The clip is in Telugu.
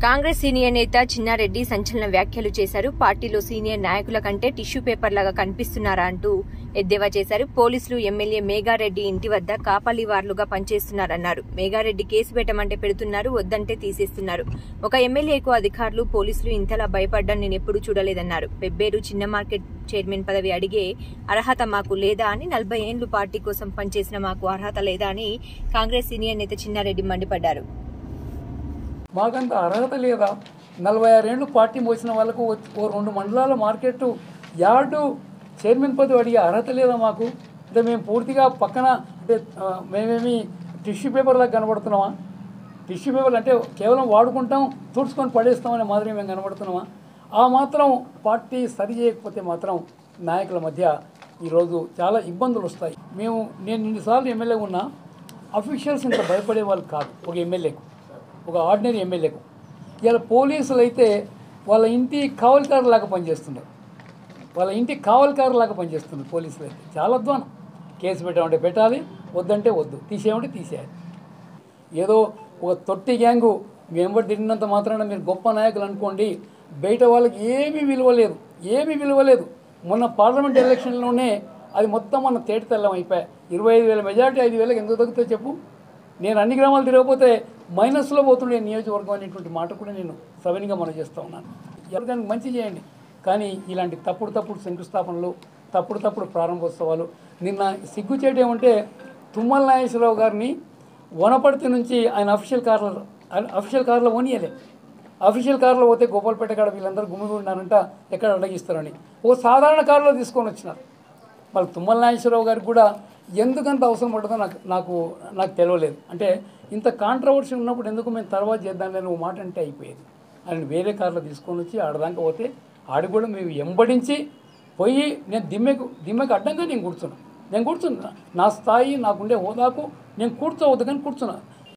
కాంగ్రెస్ సీనియర్ నేత చిన్నారెడ్డి సంచలన వ్యాఖ్యలు చేశారు. పార్టీలో సీనియర్ నాయకుల కంటే టిష్యూ పేపర్ లాగా కనిపిస్తున్నారా అంటూ ఎద్దేవా చేశారు. పోలీసులు ఎమ్మెల్యే మేఘారెడ్డి ఇంటి వద్ద కాపలివార్లుగా పనిచేస్తున్నారన్నారు. మేఘారెడ్డి కేసు పెట్టమంటే పెడుతున్నారు, వద్దంటే తీసేస్తున్నారు. ఒక ఎమ్మెల్యేకు అధికారులు పోలీసులు ఇంతలా భయపడ్డం నేనెప్పుడూ చూడలేదన్నారు. పెబ్బేరు చిన్న మార్కెట్ చైర్మన్ పదవి అడిగే అర్హత మాకు లేదా అని, 40 ఏళ్లు పార్టీ కోసం పనిచేసిన మాకు అర్హత లేదా అని కాంగ్రెస్ సీనియర్ నేత చిన్నారెడ్డి మండిపడ్డారు. మాకంత అర్హత లేదా? 46 ఏళ్ళు పార్టీ మోసిన వాళ్ళకు ఓ 2 మండలాల మార్కెట్ యార్డు చైర్మన్ పదవి అడిగే అర్హత లేదా మాకు? అంటే మేము పూర్తిగా పక్కన అంటే మేమేమి టిష్యూ పేపర్లాగా కనబడుతున్నామా? టిష్యూ పేపర్లు అంటే కేవలం వాడుకుంటాం, తుడుచుకొని పడేస్తామనే మాదిరి మేము కనబడుతున్నామా? ఆ మాత్రం పార్టీ సరి చేయకపోతే మాత్రం నాయకుల మధ్య ఈరోజు చాలా ఇబ్బందులు వస్తాయి. నేను ఇన్నిసార్లు ఎమ్మెల్యే ఉన్నా, అఫీషియల్స్ ఇంత భయపడే వాళ్ళు కాదు. ఒక ఎమ్మెల్యేకు, ఒక ఆర్డినరీ ఎమ్మెల్యేకు. ఇలా పోలీసులు అయితే వాళ్ళ ఇంటి కావలికారులాగా పనిచేస్తున్నారు. పోలీసులు అయితే చాలా అధ్వానం. కేసు పెట్టామంటే పెట్టాలి, వద్దంటే వద్దు, తీసేయమంటే తీసేయాలి. ఏదో ఒక తొట్టి గ్యాంగు మేము తిరిగినంత మాత్రాన మీరు గొప్ప నాయకులు అనుకోండి, బయట వాళ్ళకి ఏమీ విలువ లేదు. మొన్న పార్లమెంట్ ఎలక్షన్లోనే అది మొత్తం మన తేట తెల్లం అయిపోయాయి. 25,000 మెజార్టీ 5,000 ఎందుకు తగ్గుతుందో చెప్పు? నేను అన్ని గ్రామాలు తిరగకపోతే మైనస్లో పోతుండే నియోజకవర్గం అనేటువంటి మాట కూడా నేను సవినిగా మనం చేస్తూ ఉన్నాను. ఎవరికైనా మంచి చేయండి, కానీ ఇలాంటి తప్పుడు శంకుస్థాపనలు, తప్పుడు ప్రారంభోత్సవాలు. నిన్న సిగ్గు చేయడం ఏమంటే, తుమ్మల నాగేశ్వరరావు గారిని వనపర్తి నుంచి ఆయన అఫీషియల్ కార్లో పోనీయలే. అఫీషియల్ కార్లో పోతే గోపాలపేట కాడ వీళ్ళందరూ గుమిగూడినారంట, ఎక్కడ అడగిస్తారని ఓ సాధారణ కారులో తీసుకొని వచ్చినారు. మళ్ళీ తుమ్మల నాగేశ్వరరావు గారికి కూడా ఎందుకంత అవసరం పడుతుందో నాకు తెలియలేదు. అంటే ఇంత కాంట్రవర్సీ ఉన్నప్పుడు ఎందుకు మేము తర్వాత చేద్దాం లేని మాట అంటే అయిపోయేది. ఆయన వేరే కార్లో తీసుకొని వచ్చి ఆడదాకా పోతే ఆడి కూడా మేము ఎంబడించి పోయి నేను దిమ్మకు అడ్డంగా నేను కూర్చున్నా. నా స్థాయి, నాకుండే హోదాకు నేను కూర్చోవద్దు కానీ కూర్చున్నా.